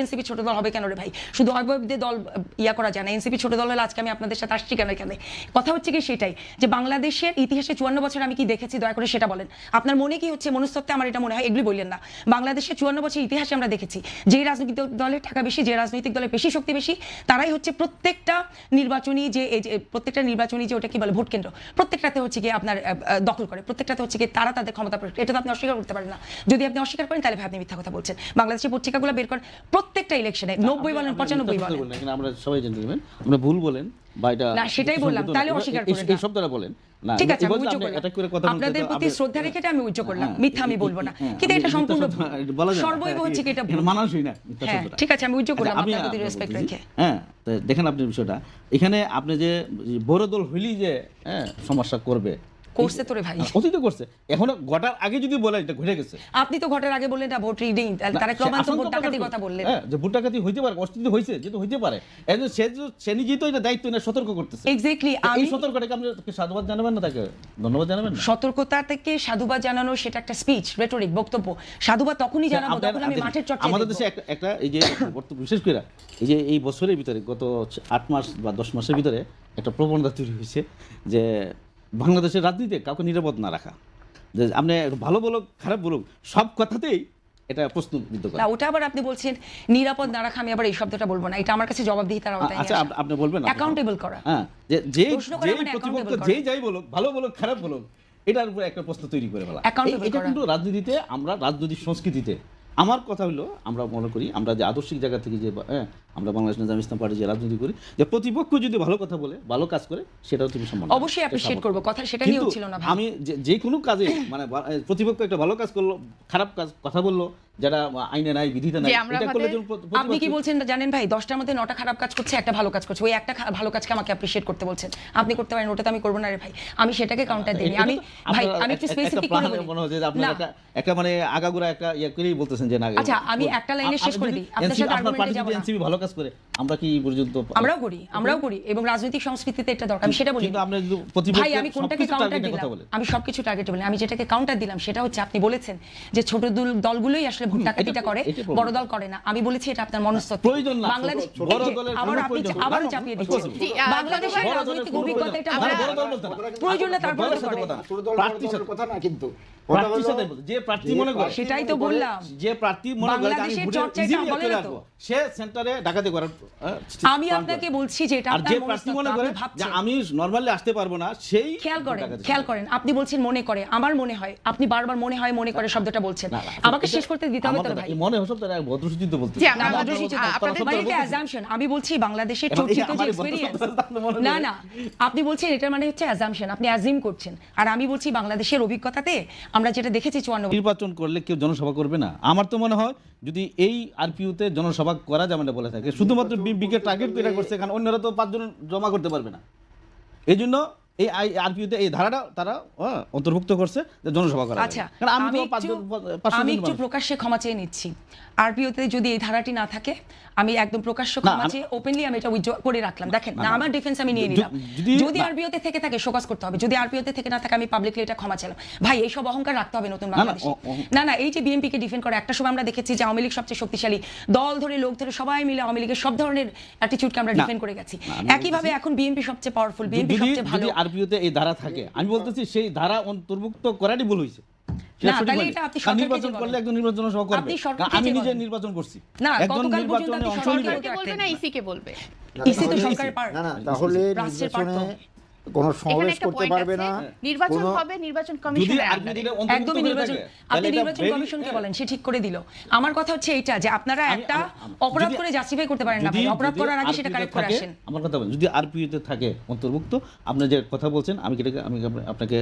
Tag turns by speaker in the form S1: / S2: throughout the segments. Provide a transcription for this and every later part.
S1: NCP ছোট দল হবে কেন রে ভাই? শুধু অবৈধ দল ইয়া করা যায় না। এনসিপি ছোট দল হলে আজকে আমি আপনাদের সাথে আসছি কেন এখানে? কথা হচ্ছে কি সেটাই যে বাংলাদেশের ইতিহাসে 54 বছর আমি কি দেখেছি দয়া করে সেটা বলেন। আপনার মনে কি হচ্ছে মনস্তত্ত্বে আমার এটা মনে হয় এগুলি বললেন না। বাংলাদেশের 54 বছর ইতিহাসে আমরা দেখেছি যে রাজনৈতিক দলের টাকা বেশি, যে রাজনৈতিক দলের বেশি শক্তি বেশি, তারাই হচ্ছে প্রত্যেকটা নির্বাচনী যে ওটা কি বলে ভোট কেন্দ্র, প্রত্যেকটাতে হচ্ছে কি আপনার দখল করে, প্রত্যেকটাতে হচ্ছে কি তারা তাদের ক্ষমতা প্রয়োগ। এটা তো আপনি অস্বীকার করতে পারেন না। যদি আপনি অস্বীকার করেন তাহলে ভাই আপনি মিথ্যা কথা বলছেন। বাংলাদেশের পত্রিকাগুলো বের করেন প্রত্যেকটা ইলেকশনে 90 বলেন 95 বলেন,
S2: আমরা সবাই জেন্টলম্যান, আমরা ভুল বলেন বা এটা
S1: না সেটাই বললাম, তাহলে অস্বীকার করেন
S2: এই শব্দটা বলেন না।
S1: ঠিক আছে, আমি উচ্চ করলাম আপনাদের প্রতি শ্রদ্ধা রেখে আমি উচ্চ করলাম, মিথ্যা আমি বলবো না, কিন্তু এটা সম্পূর্ণ সর্বৈব হচ্ছে কি এটা
S2: মানানসই না মিথ্যা
S1: হ্যাঁ
S2: শব্দটা।
S1: ঠিক আছে, আমি উচ্চ করলাম আপনাদের প্রতি রেসপেক্ট রেখে।
S2: হ্যাঁ তো দেখেন আপনি বিষয়টা এখানে আপনি যে বড় দল হইলেই যে সমস্যা করবে
S1: করছে তোরে ভাই,
S2: অতীত করছে, এখনো ঘটার আগে যদি বলে এটা ঘটে গেছে।
S1: আপনি তো ঘটার আগে বললেন না ভোট রিডিং, তারা ক্রমান্বয়ে ভোট ডাকাতির কথা বললেন।
S2: হ্যাঁ যে ভোট ডাকাতি হইতে পারে, অস্তিত্ব হইছে, যেটা হইতে পারে একজন সে নিজেই তো এটা দায়িত্ব না সতর্ক করতেছে।
S1: এক্স্যাক্টলি,
S2: এই সতর্কটাকে আপনি সাধুবাদ জানাবেন না, তাকে ধন্যবাদ জানাবেন না।
S1: সতর্কতা থেকে সাধুবাদ জানানো সেটা একটা স্পিচ, রেটরিক, বক্তব্য। সাধুবাদ তখনই জানাবো যখন আমি মাঠের চর্চা।
S2: আমাদের দেশে একটা এই যে বিশেষ করে এই যে এই বছরের ভিতরে গত 8 মাস বা 10 মাসের ভিতরে একটা প্রবণতা তৈরি হয়েছে যে বাংলাদেশের রাজনীতিতে কাউকে নিরাপদ না রাখা, যে আপনি ভালো বলুক খারাপ বলুক সব কথাতেই এটা প্রশ্নবিদ্ধ করা।
S1: না ওটা আবার আপনি বলছেন নিরাপদ না রাখা, আমি আবার এই শব্দটা বলবো না, এটা আমার কাছে জবাবদিহিতার আওতায়।
S2: আচ্ছা আপনি বলবেন
S1: অ্যাকাউন্টেবল করা,
S2: হ্যাঁ যে প্রতিপক্ষ যেই যাই বলুক, ভালো বলুক খারাপ বলুক, এটার উপরে একটা প্রশ্ন তৈরি করে ফেলা। এটা কিন্তু রাজনীতিতে, আমরা রাজনৈতিক সংস্কৃতিতে আমার কথা হলো, আমরা মনে করি আমরা যে আদর্শিক জায়গা থেকে যে আমরা বাংলাদেশ নিজাম ইসলাম পার্টি যে রাজনীতি করি, যে প্রতিপক্ষ যদি ভালো কথা বলে, ভালো কাজ করে, সেটাও তুমি সম্মান
S1: অবশ্যই অ্যাপ্রিশিয়েট করব, কথা সেটা নিয়ে হচ্ছিল না ভাই।
S2: আমি যে কোনো কাজে মানে প্রতিপক্ষ একটা ভালো কাজ করলো, খারাপ কাজ কথা বললো, যারা আইনে নাই বিধিতে নাই, এটা করলে
S1: আপনি কি বলছেন জানেন ভাই, 10টার মধ্যে 9টা খারাপ কাজ করছে, একটা ভালো কাজ করছে, ওই একটা ভালো কাজকে আমাকে অ্যাপ্রিশিয়েট করতে বলছেন, আপনি করতে পারেন, ওটা তো আমি করব না রে ভাই, আমি সেটাকে কাউন্টার দেই। আমি ভাই আমি একটু স্পেসিফিক করে বলি,
S2: মনে হয় যে আপনি একটা মানে আগাগোড়া একটা ইয়া করেই বলতেছেন যে না।
S1: আচ্ছা আমি একটা লাইনে শেষ করে দিই, আপনার সাথে আর্গুমেন্টে যাব না।
S2: এনসিপি ভালো কাজ করে, আমরা কি পর্যন্ত
S1: আমরাও করি এবং রাজনৈতিক সংস্কৃতিতে এটা দরকার, আমি সেটা বলি।
S2: কিন্তু আপনি যদি প্রতিপক্ষ,
S1: ভাই আমি কোনটাকে কাউন্টার দিলাম, আমি সবকিছু টার্গেট বলি, আমি যেটাকে কাউন্টার দিলাম সেটা হচ্ছে আপনি বলেছেন যে ছোট দলগুলোই আসলে ভোট ডাকাতিটা করে, বড় দল করে না। আমি বলেছি এটা আপনার মনস্তত্ত্ব,
S2: প্রয়োজন না।
S1: বাংলাদেশ
S2: বড় দলের
S1: আবার চাপিয়ে দিচ্ছেন বাংলাদেশের রাজনৈতিক অভিজ্ঞতা, এটা প্রয়োজন না, তারপরে
S2: প্রার্থীর কথা না, কিন্তু যে প্রার্থী মনে করে,
S1: সেটাই তো বললাম,
S2: যে প্রার্থী মনে করে
S1: বাংলাদেশের চর্চাটা বলে না তো,
S2: সে সেন্টারে ডাকাতি করার
S1: আমি আপনাকে বলছি যে এটা
S2: আর যে প্রার্থী মনে করে যে আমি নরমালি আসতে পারবো না, সেই
S1: খেয়াল করেন আপনি বলছেন মনে করে, আমার মনে হয়, আপনি বারবার মনে হয় মনে করে শব্দটা বলছেন, আমাকে শেষ করতে দিতে হবে তো ভাই।
S2: মনে হয় শব্দটা ভদ্রসূচিত বলতে
S1: না ভদ্রসূচিত মানে এটা অ্যাজাম্পশন, আমি বলছি বাংলাদেশের চর্চিত যে এক্সপেরিয়েন্স, না না আপনি বলছেন এটা মানে হচ্ছে অ্যাজাম্পশন, আপনি অ্যাজিউম করছেন, আর আমি বলছি বাংলাদেশের অভিজ্ঞতাতে আমরা যেটা দেখেছি 54
S2: নির্বাচন করলে কেউ জনসভা করবে না। আমার তো মনে হয় যদি এই আরপিইউতে জনসভা করা যাবে না বলে থাকে, শুধুমাত্র বিকে টার্গেট করে করছে, কারণ অন্যরা তো 5 জন জমা করতে পারবে না, এই জন্য এই আরপিইউতে এই ধারাটা তারা অন্তর্ভুক্ত করছে যে জনসভা করা।
S1: আচ্ছা
S2: কারণ
S1: আমি একটু প্রকাশ্যে ক্ষমা চেয়ে নিচ্ছি, আরপিইউতে যদি এই ধারাটি না থাকে আমি একদম প্রকাশ্য ক্ষমা চেয়ে ওপেনলি আমি এটা উইথড্র করে রাখলাম। দেখেন না আমার ডিফেন্স আমি নিয়ে নিলাম, যদি আরপিইউতে থেকে থাকে শোকজ করতে হবে, যদি আরপিইউতে থেকে না থাকে আমি পাবলিকলি এটা ক্ষমা চাইলাম। ভাই এই সব অহংকার রাখতে হবে নতুন বাংলাদেশে। না না এই যে বিএনপি কে ডিফেন্ড করে, একটা সময় আমরা দেখেছি যে আওয়ামী লীগ সবচেয়ে শক্তিশালী দল ধরে, লোক ধরে সবাই মিলে আওয়ামী লীগের সব ধরনের অ্যাটিটিউডকে আমরা ডিফেন্ড করে গেছি। একইভাবে এখন বিএনপি সবচেয়ে পাওয়ারফুল, বিএনপি সবচেয়ে ভালো।
S2: যদি আরপিইউতে এই ধারা থাকে, আমি বলতেছি সেই ধারা অন্তর্ভুক্ত করারই ভুল হইছে। নির্বাচন করলে একজন নির্বাচন সভা করবে, আমি নিজে নির্বাচন করছি, একজন নির্বাচনে অংশ নিবে
S3: না, ইসি কে বলবে,
S1: ইসি তো সরকারের পার্ট
S4: না, তাহলে নির্বাচনে কোনো সমাবেশ করতে পারবে না,
S3: নির্বাচন হবে নির্বাচন কমিশন,
S1: একদমই নির্বাচন, আপনি নির্বাচন কমিশনকে বলেন, সে ঠিক করে দিল। আমার কথা হচ্ছে এইটা যে আপনারা একটা অপরাধ করে জাস্টিফাই করতে পারেন না ভাই, অপরাধ করার আগে সেটা কারেক্ট করে আসেন।
S2: আমার কথা বলেন যদি আরপিইউতে থাকে অন্তর্ভুক্ত, আপনি যে কথা বলছেন আমি আপনাকে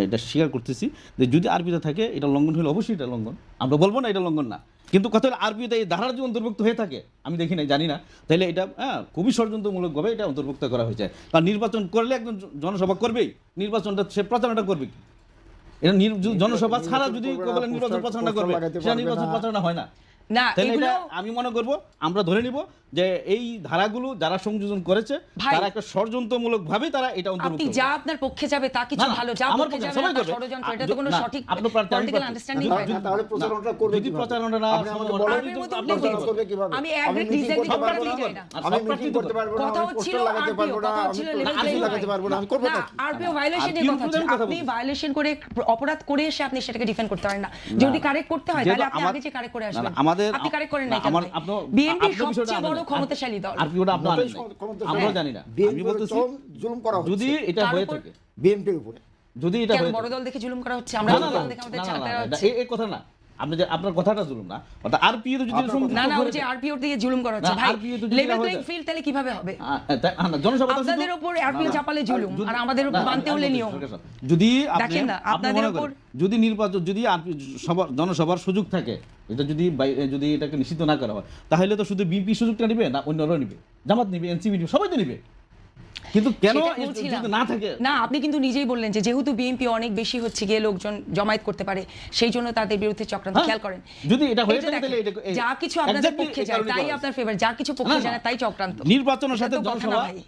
S2: এটা স্বীকার করতেছি যে যদি আরপিইউতে থাকে এটা লঙ্ঘন হলে অবশ্যই এটা লঙ্ঘন, আমরা বলবো না এটা লঙ্ঘন না, কিন্তু কথা হলো আরপিইউতে এই ধারার যদি অন্তর্ভুক্ত হয়ে থাকে, আমি দেখি না জানি না, তাহলে এটা খুবই ষড়যন্ত্রমূলকভাবে এটা অন্তর্ভুক্ত করা হয়েছে। কারণ নির্বাচন করলে একজন জনসভা করবেই, নির্বাচনটা সে প্রচারণা করবে কি, এটা জনসভা ছাড়া যদি নির্বাচন প্রচারণা করবে, সেটা নির্বাচন প্রচারণা হয় না।
S1: না,
S2: তাহলে এটা
S1: এগুলো-
S2: আমি মনে করব আমরা ধরে নিব যে এই ধারাগুলো যারা সংযোজন করেছে
S1: ভাই,
S2: তারা একটা ষড়যন্ত্রমূলক ভাবে তারা এটা অন্তর্ভুক্ত
S1: আপনি
S2: করেছে।
S1: যা আপনার পক্ষে যাবে তা কিছু
S2: না, না,
S1: ভালো, যা
S2: আমার
S1: পক্ষে
S2: পক্ষে
S1: যাবে
S2: সবাই
S1: না তা
S2: করবে।
S1: ষড়যন্ত্র, এটা তো কোনো
S2: না,
S1: সঠিক
S2: আপনার প্রার্থী, আমি
S1: পলিটিক্যাল
S2: প্রার্থী।
S1: আন্ডারস্ট্যান্ডিং হয় না।
S4: তাহলে প্রচারণাটা করবে
S2: যদি
S4: কিভাবে?
S2: প্রচারণা না
S4: আপনি আমাকে
S2: সম্ভব
S4: বলেন,
S1: আরপির মতো
S2: আপনার
S1: উল্লেখ
S4: প্রচারণা করবে কিভাবে?
S1: আমি
S4: আমি
S1: agree,
S4: মিটিং
S1: disagree
S4: করতে পারবো
S1: করতে
S4: না,
S1: চাই না।
S2: আর
S4: আমি
S2: সব
S4: মিটিং
S2: প্রার্থী
S4: করতে পারবো না,
S1: কথা
S4: আমি
S1: হচ্ছিল
S4: পোস্টার লাগাতে পারবো না,
S1: কথা
S4: আমি
S1: হচ্ছিল
S4: আমি
S1: level
S4: কিছু
S1: playing
S4: লাগাতে
S1: field।
S4: পারবো না, আমি করবো
S1: না,
S4: না কি?
S1: আরপিও ভায়োলেশনের
S2: আরপিও
S1: কথা
S2: বিরুদ্ধে আমি
S1: হচ্ছে,
S2: কথা
S1: আপনি
S2: বলছি।
S1: ভায়োলেশন করে অপরাধ করে এসে আপনি সেটাকে ডিফেন্ড করতে পারেন না। যদি কারেক্ট করতে হয়
S2: যেহেতু
S1: তাহলে আপনি
S2: আমার-
S1: আগে যে কারেক্ট করে
S2: না,
S1: আসবেন।
S2: না, আমাদের
S1: আপনি কারেক্ট করেন
S2: না,
S1: না কেন?
S2: আমার আপনার
S1: বিএনপি
S2: আপনার বিষয়টা
S1: সবচেয়ে
S2: আনেন
S1: বড়
S2: নাই।
S1: ক্ষমতাশালী দল।
S2: আরপিওটা আপনার আনেন নাই। আমরাও জানি না। আমি
S4: বিএনপির
S2: বলতেছি
S4: চরম জুলুম করা হচ্ছে
S2: যদি এটা
S1: তার
S2: হয়ে
S1: উপর-
S2: থাকে,
S4: বিএনপির উপরে।
S2: যদি এটা
S1: কেন
S2: হয়ে
S1: বড়
S2: থাকে,
S1: দল দেখে জুলুম করা হচ্ছে? আমরা
S2: না,
S1: বড়
S2: না,
S1: দল
S2: না,
S1: দেখে আমাদের
S2: না, না,
S1: ছাড়তে
S2: না,
S1: হচ্ছে।
S2: এই কথা না। আপনি যে আপনার কথাটা জুলুম না, অর্থাৎ আরপিও যদি
S4: আপনার
S2: সংযুক্ত
S1: না না,
S2: করে
S1: ওই যে
S2: দেয়,
S1: আরপিও দিয়ে জুলুম করা হচ্ছে
S2: না,
S1: ভাই।
S2: RPO তো যদি
S1: লেভেল
S2: না হয়ে
S1: প্লেইং
S2: যায়।
S1: ফিল্ড তাহলে কিভাবে হবে?
S2: জনসভা তো
S1: আপনাদের
S2: শুধু-
S1: উপর
S2: না,
S1: আরপিও
S2: না,
S1: চাপালে জুলুম,
S2: যদি-
S1: আর আমাদের
S2: না,
S1: মানতে
S2: আমি
S1: হলে
S2: বলছি,
S1: নিয়ম।
S2: সরকার সাহেব, যদি আপনি
S1: দেখেন না,
S2: আপনি
S1: আপনাদের
S2: মনে
S1: উপর-
S2: করেন, যদি নির্বাচন যদি জনসভার সুযোগ থাকে, এটা যদি এটাকে নিষিদ্ধ না করা হয়, তাহলে তো শুধু বিএনপি সুযোগটা নিবে না, অন্যরাও নিবে, জামাত নিবে, এনসিপি নিবে, সবাই তো নিবে। কিন্তু কেন
S1: সেটাই বলছিলাম।
S2: যদি না থাকে?
S1: না, আপনি কিন্তু নিজেই বললেন যে যেহেতু বিএনপি অনেক বেশি হচ্ছে গিয়ে লোকজন জমায়েত করতে পারে, সেই জন্য তাদের বিরুদ্ধে চক্রান্ত।
S2: হ্যাঁ,
S1: খেয়াল করেন,
S2: যদি এটা হয়ে
S1: এই যে
S2: থাকে,
S1: দেখেন,
S2: তাহলে এটা-
S1: যা কিছু আপনাদের
S2: exactly
S1: পক্ষে
S2: এই
S1: যায়
S2: কারণেই
S1: তাই
S2: করা
S1: আপনার ফেভার, যা কিছু
S2: না,
S1: পক্ষে
S2: না।
S1: যায় না তাই চক্রান্ত।
S2: নির্বাচনের
S1: এটা
S2: সাথে
S1: তো কথা না
S2: জনসভা
S1: ভাই।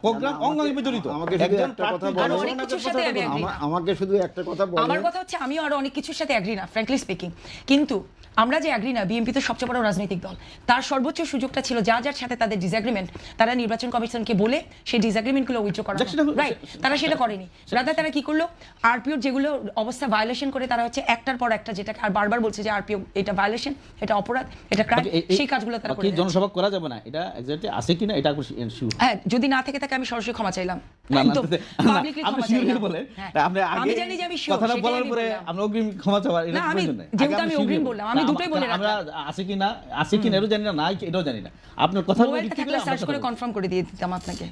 S2: প্রোগ্রাম
S4: না, না,
S2: অঙ্গাঙ্গি বিজড়িত।
S4: আমাকে শুধু
S2: একজন
S4: একটা কথা
S2: প্রার্থী
S4: বলেন।
S1: অনেক কিছুর সাথে আমি agree না।
S4: আমাকে শুধু একটা কথা বলেন।
S1: আমার কথা হচ্ছে আমিও আরো অনেক কিছুর সাথে অ্যাগ্রি না, ফ্র্যাঙ্কলি স্পিকিং। কিন্তু আমরা যে অ্যাগ্রি না, বিএনপি তো সবচেয়ে বড় রাজনৈতিক দল, তার সর্বোচ্চ সুযোগটা ছিল যার সাথে তাদের ডিসএগ্রিমেন্ট, তারা নির্বাচন কমিশনকে বলে সেই ডিসএগ্রিমেন্টগুলো উইথড্র করা, রাইট? তারা সেটা করেনি। রাতে তারা কি করলো, আরপিওর যেগুলো অবস্থা ভায়োলেশন করে তারা হচ্ছে একটার পর একটা, যেটা আর বারবার বলছে যে আরপিও এটা ভায়োলেশন, এটা অপরাধ, এটা ক্রাইম, সেই কাজগুলো তারা করে
S2: কি
S1: যাচ্ছে।
S2: জনসভা করা যাবে না, এটা এক্স্যাক্টলি আছে কিনা এটা শিওর
S1: হ্যাঁ, যদি না থেকে থাকে আমি সরাসরি ক্ষমা চাইলাম,
S2: না,
S1: একদম
S2: না,
S1: পাবলিকলি
S2: আপনি
S1: ক্ষমা
S2: শিওর
S1: চাইলাম।
S2: বলেন।
S1: হ্যাঁ।
S2: আপনি আগে
S1: আমি জানি যে আমি sure,
S2: কথাটা
S1: সেটাই
S2: বলার
S1: আমি
S2: পরে
S1: বললাম।
S2: আপনি অগ্রিম ক্ষমা চাওয়ার এটা
S1: না, আমি
S2: প্রয়োজন নাই।
S1: যেহেতু
S2: আগে
S1: আমি
S2: sure
S1: অগ্রিম
S2: বলি।
S1: বললাম, আমি
S2: না,
S1: দুটোই বলে
S2: আমরা
S1: রাখলাম।
S2: আছে কিনা এটাও জানি না, নাই এটাও জানি না। আপনার কথা
S1: মোবাইলটা থাকলে সার্চ করে কনফার্ম করে দিয়ে দিতাম আপনাকে।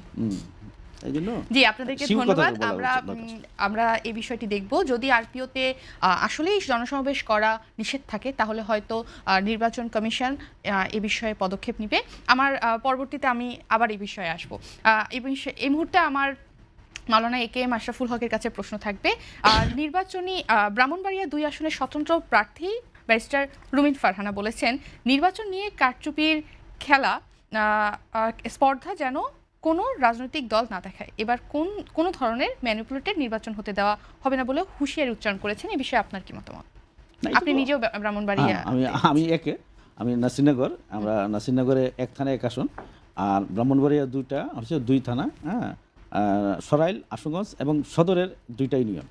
S2: এই জন্য
S3: জি, আপনাদেরকে
S2: শিউ কথাটা
S3: ধন্যবাদ।
S2: বলা
S3: আমরা
S2: উচিত দরকার।
S3: আমরা এই বিষয়টি দেখব। যদি আরপিওতে আসলেই জনসমাবেশ করা নিষেধ থাকে, তাহলে হয়তো নির্বাচন কমিশন এ বিষয়ে পদক্ষেপ নেবে। আমার পরবর্তীতে আমি আবার এই বিষয়ে আসবো। এই মুহূর্তে আমার মাওলানা একেএম আশরাফুল হকের কাছে প্রশ্ন থাকবে। নির্বাচনী ব্রাহ্মণবাড়িয়া 2 আসনের স্বতন্ত্র প্রার্থী ব্যারিস্টার রুমিন ফারহানা বলেছেন, নির্বাচন নিয়ে কারচুপির খেলা স্পর্ধা যেন কোনো রাজনৈতিক দল না দেখায়। এবার কোন ধরনের ম্যানিপুলেটেড নির্বাচন হতে দেওয়া হবে না বলে হুঁশিয়ারি উচ্চারণ করেছেন। এই বিষয়ে আপনার কি মতামত?
S2: না, এটা
S3: আপনি
S2: তো-
S3: নিজেও ব্রাহ্মণবাড়িয়া।
S2: আমি নাসিরনগর, আমরা নাসিরনগরে 1 থানা 1 আসন, আর ব্রাহ্মণবাড়িয়া 2টা হচ্ছে 2 থানা, হ্যাঁ, সরাইল, আশুগঞ্জ এবং সদরের 2টা ইউনিয়ন।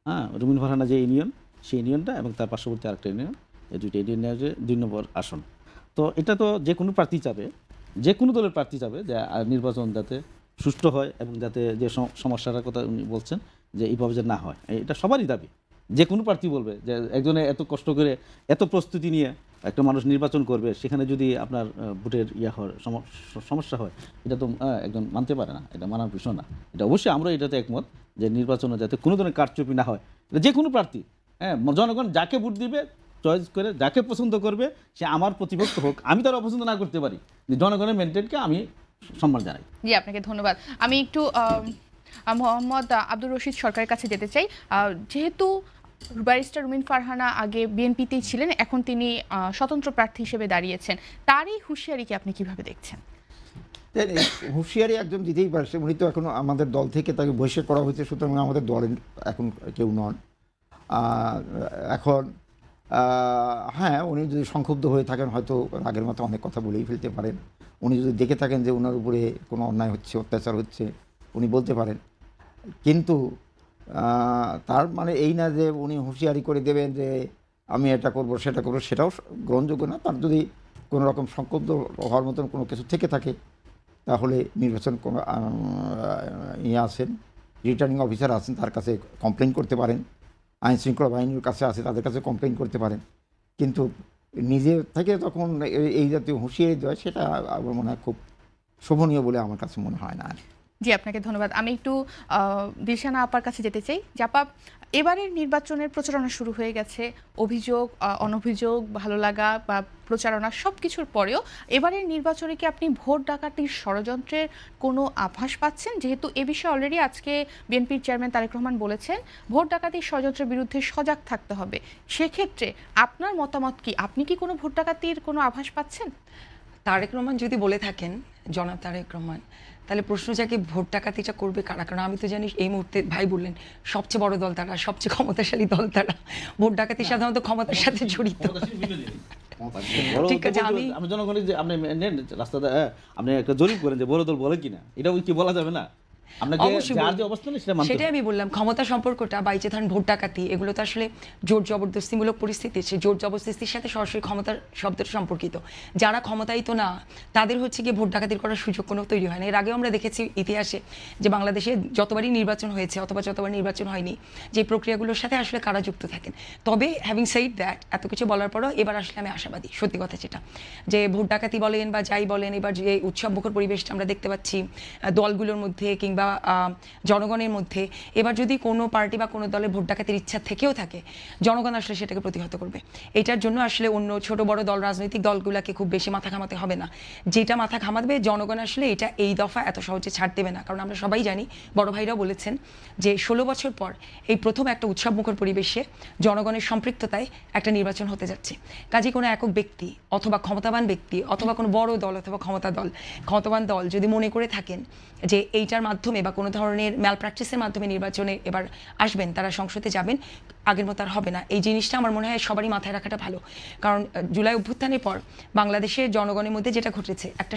S2: হ্যাঁ, রুমিন ফারহানা যে ইউনিয়ন, সেই ইউনিয়নটা এবং তার পার্শ্ববর্তী আরেকটা ইউনিয়ন, এই 2টা ইউনিয়নের 2 নম্বর আসন। তো এটা তো যে কোনো প্রার্থী চাবে, যে কোনো দলের প্রার্থী চাবে যে নির্বাচন যাতে সুষ্ঠু হয় এবং যাতে যে সমস্যাটার কথা উনি বলছেন যে এইভাবে যে না হয়, এটা সবারই দাবি। যে কোনো প্রার্থী বলবে যে একজনে এত কষ্ট করে এত প্রস্তুতি নিয়ে একটা মানুষ নির্বাচন করবে, সেখানে যদি আপনার ভোটের হয় সমস্যা হয়, এটা তো একজন মানতে পারে না, এটা মানার বিষয় না। এটা অবশ্যই আমরা এটাতে একমত যে নির্বাচনে যাতে কোনো ধরনের কারচুপি না হয়। যে কোনো প্রার্থী, হ্যাঁ, জনগণ যাকে ভোট দিবে চয়েস করে যাকে পছন্দ করবে, সে আমার প্রতিপক্ষ হোক, আমি তার অপছন্দ না করতে পারি, জনগণের মেন্টেনকে আমি সম্মান জানাই।
S3: জি, আপনাকে ধন্যবাদ। আমি একটু মোহাম্মদ আব্দুর রশিদ সরকারের কাছে যেতে চাই। যেহেতু ব্যারিস্টার রুমিন ফারহানা আগে বিএনপিতেই ছিলেন, এখন তিনি স্বতন্ত্র প্রার্থী হিসেবে দাঁড়িয়েছেন, তারই হুঁশিয়ারিকে আপনি কিভাবে দেখছেন?
S4: হুঁশিয়ারি একজন দিতেই পারে, উনি তো এখন আমাদের দল থেকে তাকে বহিষ্কার করা হয়েছে, সুতরাং আমাদের দলের এখন কেউ নন। এখন হ্যাঁ, উনি যদি সংক্ষুব্ধ হয়ে থাকেন, হয়তো আগের মতো অনেক কথা বলেই ফেলতে পারেন। উনি যদি দেখে থাকেন যে ওনার উপরে কোনো অন্যায় হচ্ছে, অত্যাচার হচ্ছে, উনি বলতে পারেন। কিন্তু তার মানে এই না যে উনি হুঁশিয়ারি করে দেবেন যে আমি এটা করব সেটা করবো, সেটাও গ্রহণযোগ্য না। তার যদি কোনো রকম সংক্ষুব্ধ হওয়ার মতন কোনো কিছু থেকে থাকে, তাহলে নির্বাচন আছেন, রিটার্নিং অফিসার আছেন, তার কাছে কমপ্লেন করতে পারেন। আইন শৃঙ্খলা বাহিনীর কাছে আছে, তাদের কাছে কমপ্লেন করতে পারেন। কিন্তু নিজে থেকে তখন এই জাতীয় হুঁশিয়ারি দেওয়া, সেটা আমার মনে হয় খুব শোভনীয় বলে আমার কাছে মনে হয় না।
S3: জি, আপনাকে ধন্যবাদ। আমি একটু দিলশানা আপার কাছে যেতে চাই। জাপা, এবারের নির্বাচনের প্রচারণা শুরু হয়ে গেছে। অভিযোগ, অনভিযোগ, ভালো লাগা বা প্রচারণা সবকিছুর পরেও এবারের নির্বাচনে কি আপনি ভোট ডাকাতির ষড়যন্ত্রের কোনো আভাস পাচ্ছেন? যেহেতু এ বিষয়ে অলরেডি আজকে বিএনপির চেয়ারম্যান তারেক রহমান বলেছেন ভোট ডাকাতির ষড়যন্ত্রের বিরুদ্ধে সজাগ থাকতে হবে। সেক্ষেত্রে আপনার মতামত কি? আপনি কি কোনো ভোট ডাকাতির কোনো আভাস পাচ্ছেন?
S1: তারেক রহমান যদি বলে থাকেন, জনাব তারেক রহমান, তাহলে প্রশ্ন যাকে ভোট ডাকাতিটা করবে কারা? কারণ আমি তো জানি এই মুহূর্তে ভাই বললেন সবচেয়ে বড় দল তারা, সবচেয়ে ক্ষমতাশালী দল তারা। ভোট ডাকাতি সাধারণত ক্ষমতার সাথে জড়িত। ঠিক আছে,
S2: আমি জনগণের যে আপনি নেন রাস্তাতে, আপনি একটা জরিপ করেন যে বড় দল বলে কিনা, এটা কি বলা যাবে না? আপনাকে
S1: অবশ্যই
S2: যার
S1: বলবো।
S2: যে অবস্থান সেটা মানতে
S1: সেটাই
S2: হবে।
S1: আমি বললাম, ক্ষমতা সম্পর্কটা বাইচে ধরেন ভোট ডাকাতি, এগুলো তো আসলে জোর জবরদস্তিমূলক পরিস্থিতি। সে জোর জবরদস্তির সাথে সরাসরি ক্ষমতার শব্দটা সম্পর্কিত। যারা ক্ষমতায়িত না তাদের হচ্ছে গিয়ে ভোট ডাকাতির করার সুযোগ কোনো তৈরি হয় না। এর আগেও আমরা দেখেছি ইতিহাসে যে বাংলাদেশে যতবারই নির্বাচন হয়েছে অথবা যতবার নির্বাচন হয়নি, যে প্রক্রিয়াগুলোর সাথে আসলে কারা যুক্ত থাকেন। তবে হ্যাভিং সেইড দ্যাট, এত কিছু বলার পরও এবার আসলে আমি আশাবাদী, সত্যি কথা যেটা, যে ভোট ডাকাতি বলেন বা যাই বলেন, এবার যে উৎসবমুখর পরিবেশটা আমরা দেখতে পাচ্ছি দলগুলোর মধ্যে কিংবা জনগণের মধ্যে, এবার যদি কোনো পার্টি বা কোনো দলের ভোট ডাকাতির ইচ্ছা থেকেও থাকে, জনগণ আসলে সেটাকে প্রতিহত করবে। এটার জন্য আসলে অন্য ছোট বড় দল, রাজনৈতিক দলগুলোকে খুব বেশি মাথা ঘামাতে হবে না। যেটা মাথা ঘামাবে জনগণ, আসলে এটা এই দফা এত সহজে ছাড় দেবে না। কারণ আমরা সবাই জানি, বড় ভাইরাও বলেছেন যে 16 বছর পর এই প্রথম একটা উৎসবমুখর পরিবেশে জনগণের সম্পৃক্ততায় একটা নির্বাচন হতে যাচ্ছে। কাজে কোনো একক ব্যক্তি অথবা ক্ষমতাবান ব্যক্তি অথবা কোনো বড় দল অথবা ক্ষমতাবান দল যদি মনে করে থাকেন যে এইটার মাধ্যমে বা কোনো ধরনের ম্যাল প্র্যাকটিসের মাধ্যমে নির্বাচনে এবার আসবেন, তারা সংসদে যাবেন, আগের মতো আর হবে না। এই জিনিসটা আমার মনে হয় সবারই মাথায় রাখাটা ভালো। কারণ জুলাই অভ্যুত্থানের পর বাংলাদেশের জনগণের মধ্যে যেটা ঘটেছে, একটা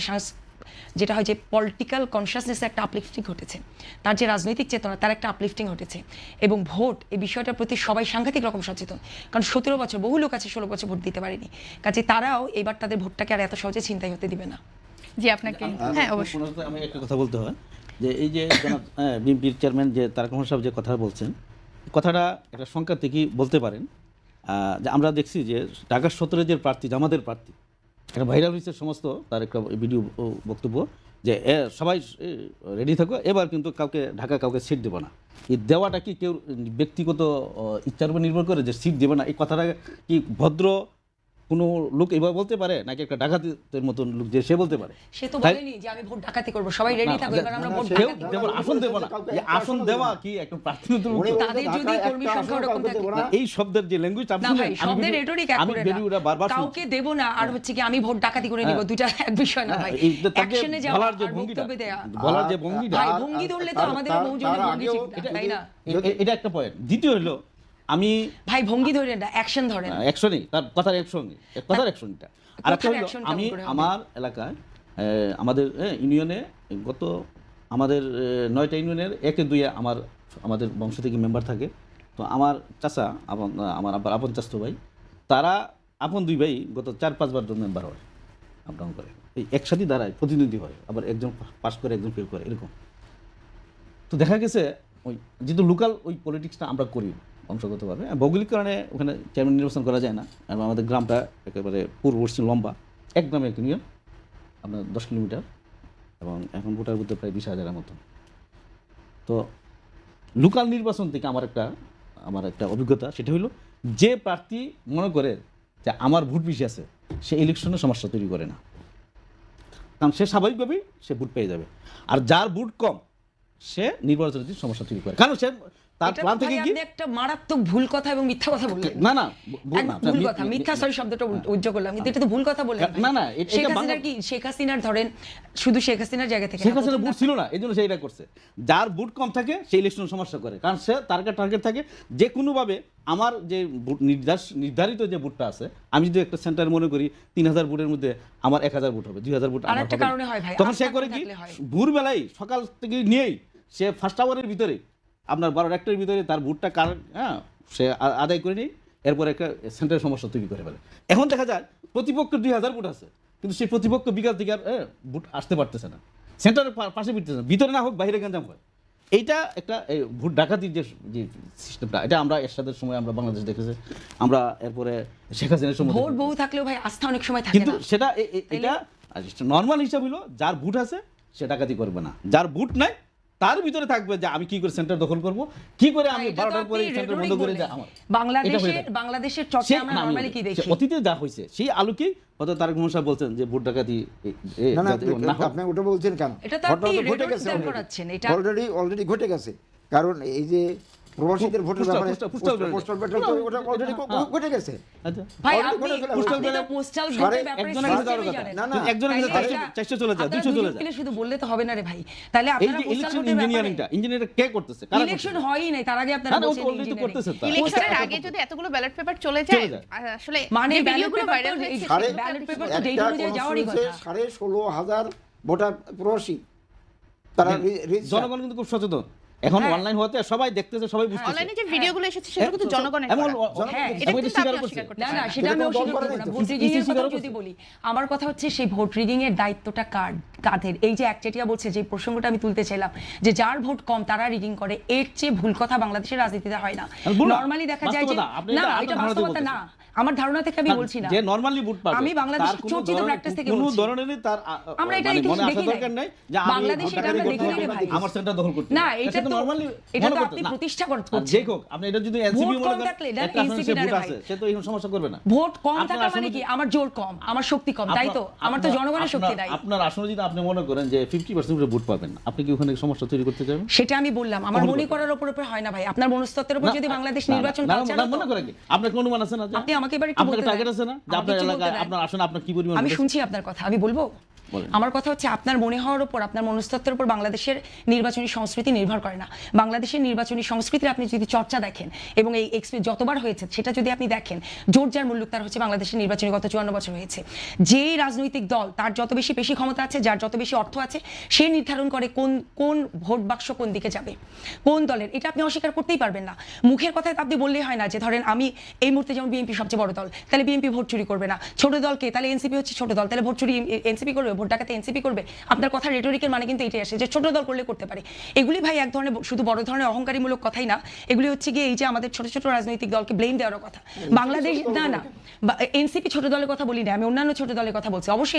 S1: যেটা হয় যে পলিটিক্যাল কনসিয়াসনেসে একটা আপলিফটিং ঘটেছে, তার যে রাজনৈতিক চেতনা তার একটা আপলিফটিং ঘটেছে। এবং ভোট, এই বিষয়টার প্রতি সবাই সাংঘাতিক রকম সচেতন। কারণ 17 বছর, বহু লোক আছে 16 বছর ভোট দিতে পারেনি। কাজে তারাও এবার তাদের ভোটটাকে আর এত সহজে ছিনতাই হতে দিবে না।
S3: জি, আপনাকে হ্যাঁ অবশ্যই।
S2: আমি একটা কথা বলতে হয় যে এই যে বিএনপির চেয়ারম্যান যে তারেক রহমান সাহেব যে কথা বলছেন, কথাটা একটা সংখ্যা থেকেই বলতে পারেন। যে আমরা দেখছি যে ঢাকা 17 যে প্রার্থী, জামাতের প্রার্থী, একটা ভাইরাল হয়েছে সমস্ত তার একটা ভিডিও বক্তব্য যে সবাই রেডি থাকো, এবার কিন্তু ঢাকা কাউকে সিট দেবো না। এই দেওয়াটা কি কেউ ব্যক্তিগত ইচ্ছার উপর নির্ভর করে যে সিট দেবে না? এই কথাটা কি ভদ্র কোনো লোক এবার বলতে পারে, নাকি একটা ডাকাতের মতন লোক যে সে বলতে পারে?
S1: সে তো বলেনি যে আমি ভোট ডাকাতি করব, সবাই রেডি থাকো, এবার আমরা ভোট
S2: কেউ
S1: ডাকাতি
S2: যেমন
S1: করব।
S2: আসন দেবো না, এই আসন দেওয়া কি একটা প্রার্থীগত
S1: তাদের যদি কর্মী সংখ্যা ওরকম থাকে,
S2: এই শব্দের যে ল্যাঙ্গুয়েজ
S1: না ভাই, শব্দের রেটরিক এক করে না।
S2: বারবার
S1: কাউকে দেব না আর হচ্ছে কি আমি ভোট ডাকাতি করে নিব, দুইটা এক বিষয় না ভাই। অ্যাকশনে যাওয়া
S2: বলার যে
S1: আর
S2: ভঙ্গিটা,
S1: বক্তব্য দেয়া,
S2: বলার যে ভঙ্গিটা,
S1: ভাই ভঙ্গি ধরলে তো আমাদের বহুজনের ভঙ্গি ঠিক না, তাই না?
S2: এটা একটা পয়েন্ট। দ্বিতীয় হলো, আমি
S1: ভাই ভঙ্গি ধরেন না, অ্যাকশন ধরেন।
S2: অ্যাকশনই তার কথার অ্যাকশনটা। আর একটা হলো,
S1: action
S2: আমি
S1: কেমন করে হবে?
S2: আমার এলাকায় আমাদের ইউনিয়নে গত আমাদের 9টা ইউনিয়নের 1-2 আমাদের বংশ থেকে মেম্বার থাকে। তো আমার চাচা, আমার আব্বার আপন চাচতো ভাই, তারা আপন 2 ভাই গত 4-5 বার মেম্বার হয়, আপ ডাউন করে, এই একসাথে দাঁড়ায়, প্রতিনিধি হয়, আবার একজন পাস করে একজন ফেল করে, এরকম। তো দেখা গেছে ওই যেহেতু লোকাল ওই পলিটিক্সটা আমরা করি বংশগতভাবে, ভৌগোলিক কারণে ওখানে চেয়ারম্যান নির্বাচন করা যায় না। এবং আমাদের গ্রামটা একেবারে পূর্ববর্তী, লম্বা, এক গ্রামে এক ইউনিয়ন, আপনার 10 কিলোমিটার, এবং এখন ভোটার বুথে প্রায় 20,000-এর মতো। তো লোকাল নির্বাচন থেকে আমার একটা অভিজ্ঞতা, সেটা হলো যে প্রার্থী মনে করে যে আমার ভোট বেশি আছে, সে ইলেকশনে সমস্যা তৈরি করে না, কারণ সে স্বাভাবিকভাবেই সে ভোট পেয়ে যাবে। আর যার ভোট কম, সে নির্বাচনের সমস্যা তৈরি করে, কারণ সে তার
S1: এটা
S2: প্ল্যান থেকে
S1: ভাই
S2: কি
S1: আপনি একটা মারাত্মক ভুল কথা এবং মিথ্যা কথা বললেন।
S2: না
S1: ভুল কথা, মিথ্যা, সরি শব্দটা উজ্জ্বল করলাম, কিন্তু এটা তো ভুল কথা বললেন।
S2: না,
S1: শেখ হাসিনার ধরেন, শুধু শেখ হাসিনার জায়গা থেকে
S2: শেখ হাসিনার ভোট ছিল না, এই জন্য সে এটা করছে। যার ভোট কম থাকে সে ইলেকশন সমস্যা করে, কারণ সে টার্গেট থাকে যে কোনোভাবে আমার যে নির্ধারিত যে ভোটটা আছে, আমি যদি একটা সেন্টার মনে করি 3000 ভোটের মধ্যে আমার 1000 ভোট হবে, 2000 ভোট আমার হবে
S1: কারণে হয় ভাই,
S2: তখন সে করে কি, ভোরবেলায় সকাল থেকে নিয়েই সে ফার্স্ট আওয়ারের ভিতরে, আপনার 12-1টার ভিতরে তার ভোটটা সে আদায় করে নিই, এরপর একটা সেন্টারের সমস্যা তৈরি করে ফেলে। এখন দেখা যায় প্রতিপক্ষের 2000 ভোট আছে, কিন্তু সেই প্রতিপক্ষ বিকাল থেকে আর ভোট আসতে পারতেছে না, সেন্টারের পাশে ফিরতেছে না, ভিতরে না হোক বাইরে গঞ্জাম হয়। এইটা একটা ভোট ডাকাতির যে সিস্টেমটা, এটা আমরা এরশাদের সময় আমরা বাংলাদেশ দেখেছি, আমরা এরপরে শেখ হাসিনার সময়
S1: ভোট বহু থাকলেও ভাই আস্থা অনেক সময় থাকে
S2: কিন্তু
S1: না।
S2: সেটা এটা নর্মাল হিসাব হলো যার ভোট আছে সে ডাকাতি করবে না, যার ভোট নাই তার ভিতরে থাকবে যে আমি কি করে সেন্টার দখল করব, কি করে আমি
S1: এটা তো
S2: 12টার পরে
S1: আপনি
S2: সেন্টার বন্ধ
S1: rhetoric
S2: করে
S1: বললেন।
S2: যা আমার এটা হয়ে থাকে।
S1: বাংলাদেশের চর্চা
S2: সে-
S1: আমরা
S2: না, আমি
S1: নরমালি কি
S2: বলি,
S1: দেখি?
S2: সে অতীতে যা হয়েছে সেই আলোকেই হয়তো তারেক রহমান সাহেব বলছেন যে ভোট ডাকাতি
S4: না না
S2: যাতে না হয়।
S4: আপনি ওটা বলছেন কেন?
S1: এটা তো আপনি
S4: ঘটনা তো ঘটে
S1: rhetoric
S4: গেছে
S1: দাঁড় করাচ্ছেন, এটা-
S4: অলরেডি ঘটে গেছে। কারণ এই যে প্রবাসীদের ভোটের
S2: Postal-
S4: ব্যাপারে
S2: postal ballot।
S4: পোস্টাল ব্যালট ওটা অলরেডি ঘটে গেছে।
S2: আচ্ছা
S1: ভাই
S4: already
S1: আপনি
S4: ঘটে ফেলা
S2: postal
S1: আপনি তো
S2: ballot-
S1: পোস্টাল
S4: সাড়ে
S1: ভোটের ব্যাপারে
S2: একজনের কাছে যাওয়ার কথা।
S1: জানেন।
S4: না, না,
S2: একজনের কাছে
S1: তাইলে
S2: 400 চলে যায়,
S1: আপনারা
S2: 200 চলে
S1: দুজন
S2: যায়।
S1: মিলে শুধু বললে তো হবে না রে ভাই। তাহলে
S2: এই
S1: আপনারা
S2: যে
S1: পোস্টাল
S2: ইলেকশন
S1: ভোটের
S2: ইঞ্জিনিয়ারিংটা কে করতেছে? কারা
S1: ইলেকশন
S2: করতেছে?
S1: হয়ই নাই, তার আগে আপনারা
S2: না, না, ও তো
S1: বলছেন
S2: already
S1: engineering।
S2: করতেছে তো।
S3: ইলেকশনের
S1: পোস্টাল-
S3: আগে যদি এতগুলো ব্যালট পেপার চলে
S2: চলে
S3: যায়
S2: যায়।
S3: আসলে
S1: মানে
S3: যে
S1: ballot
S3: ভিডিওগুলো
S1: paper
S3: ভাইরাল
S1: তো
S3: হয়েছে
S1: এই-
S4: সাড়ে-
S1: ballot paper তো
S4: একটা
S1: date অনুযায়ী যাওয়ারই
S4: কর্মসূচিতে
S1: কথা।
S4: 16,500 ভোটার প্রবাসী তারা register।
S2: জনগণ কিন্তু খুব সচেতন এখন
S1: হ্যাঁ।
S2: অনলাইন হতে সবাই দেখতেছে, সবাই বুঝতেছে।
S3: অনলাইনে যে ভিডিওগুলো এসেছে সেগুলো কিন্তু জনগণের
S2: এমন
S3: করা।
S1: হ্যাঁ,
S3: এটা
S2: এমন
S3: কিন্তু
S2: স্বীকার
S3: আপনি
S2: করছে।
S3: অস্বীকার করতে
S1: না না
S3: পারেন।
S1: সেটা আমি
S4: এটা তো
S1: অস্বীকার
S4: দল
S1: করবো
S4: করে
S1: না।
S4: নাই তো।
S1: ভোট রিগিং এর
S2: স্বীকার
S1: কথা
S2: করছে।
S1: যদি বলি, আমার কথা হচ্ছে সেই ভোট রিগিং এর দায়িত্বটা কাদের? এই যে একচেটিয়া বলছে, যে প্রসঙ্গটা আমি তুলতে চাইলাম, যে যার ভোট কম তারা রিগিং করে, এর চেয়ে ভুল কথা বাংলাদেশের রাজনীতিতে হয় না।
S2: ভুল না,
S1: নরমালি দেখা যায় যে
S2: বাস্তবতা। আপনি
S1: না,
S2: এটা
S1: এটা
S2: আপনার ধারণা
S1: বাস্তবতা
S2: থেকে
S1: না, আমার ধারণা থেকে আমি বলছি না।
S2: যে নরমালি ভোট পাবে
S1: আমি বাংলাদেশের
S2: তার কোনো
S1: চর্চিত
S2: ধরনের-
S1: practice থেকে
S2: কোনো
S1: বলছি।
S2: ধরনেরই তার
S1: আমরা এটা
S2: মানে
S1: একটু
S2: মনে
S1: দেখি
S2: আসা
S1: নাই।
S2: দরকার নাই যে আমি
S1: বাংলাদেশে
S2: ভোট
S1: এটা আমরা
S2: ডাকাতি
S1: দেখি
S2: করতে
S1: নাই রে
S2: হবে,
S1: ভাই।
S2: আমার সেন্টার দখল করতে
S1: না,
S2: হবে।
S1: এটা তো
S2: নরমালি
S1: এটা
S2: মনে
S1: তো
S2: করতে
S1: আপনি
S2: না।
S1: প্রতিষ্ঠা করতে
S2: আর যে হোক, আপনি এটা যদি এনসিপি
S1: ভোট
S2: মনে
S1: কম
S2: করেন
S1: থাকলে,
S2: একটা আসনে
S1: NCP
S2: সে
S1: না রে
S2: ভোট
S1: ভাই।
S2: আছে, সে তো এই সমস্যা করবে না।
S1: ভোট কম
S2: আপনার
S1: থাকা মানে
S2: আসলে
S1: কি?
S2: যদি-
S1: আমার জোর কম, আমার শক্তি কম, তাই তো? আমার তো জনগণের শক্তি নাই।
S2: আপনার আসনে যদি আপনি মনে করেন যে 50% ভোট পাবেন না, আপনি কি ওখানে সমস্যা তৈরি করতে যাবেন?
S1: সেটা আমি বললাম, আমার
S2: কখনো
S1: মনে
S2: করবে
S1: করার উপর হয় না ভাই। আপনার মনস্তত্ত্বের উপর
S2: না,
S1: যদি বাংলাদেশ
S2: না,
S1: নির্বাচন
S2: না,
S1: কালচার
S2: না,
S1: হতো-
S2: মনে করে কি আপনার কোনো অনুমান আছে না যে
S1: আপনি আমাকে এবার একটু
S2: আপনার
S1: বলতে
S2: টার্গেট
S1: দেন।
S2: আছে না যে
S1: আমাকে
S2: আপনার
S1: একটু বলতে
S2: এলাকায়
S1: দেন।
S2: আপনার আসনে আপনার কি পরিমাণ
S1: আমি
S2: ভোট আছে?
S1: শুনছি আপনার কথা, আমি বলবো।
S2: বলেন।
S1: আমার কথা হচ্ছে আপনার মনে হওয়ার উপর, আপনার মনস্তত্ত্বের উপর বাংলাদেশের নির্বাচনী সংস্কৃতি নির্ভর করে না। বাংলাদেশের নির্বাচনী সংস্কৃতির আপনি যদি চর্চা দেখেন এবং এই যতবার হয়েছে সেটা যদি আপনি দেখেন, জোর যার মুল্লুক তার হচ্ছে বাংলাদেশের নির্বাচনী গত 54 বছর হয়েছে। যেই রাজনৈতিক দল তার যত বেশি ক্ষমতা আছে, যার যত বেশি অর্থ আছে, সে নির্ধারণ করে কোন ভোট বাক্স কোন দিকে যাবে, কোন দলের। এটা আপনি অস্বীকার করতেই পারবেন না। মুখের কথায় তো আপনি বললেই হয় না যে ধরেন আমি এই মুহূর্তে যেমন বিএনপি সবচেয়ে বড় দল, তাহলে বিএনপি ভোট চুরি করবে না। ছোট দলকে তাহলে এনসিপি হচ্ছে ছোট দল, তাহলে ভোট চুরি এনসিপি করবে, ভোট ডাকাতে এনসিপি করবে। আপনার কথা রেটরিকের মানে কিন্তু এটাই আসে যে ছোট দল করলে করতে পারে। এগুলি ভাই এক ধরনের শুধু বড় ধরনের অহংকারীমূলক কথাই না, এগুলি হচ্ছে গিয়ে এই যে আমাদের ছোট ছোট রাজনৈতিক দলকে ব্লেম দেওয়ার কথা। বাংলাদেশ না এনসিপি ছোট দলের কথা বলি না, আমি অন্যান্য ছোট দলের কথা বলছি। অবশ্যই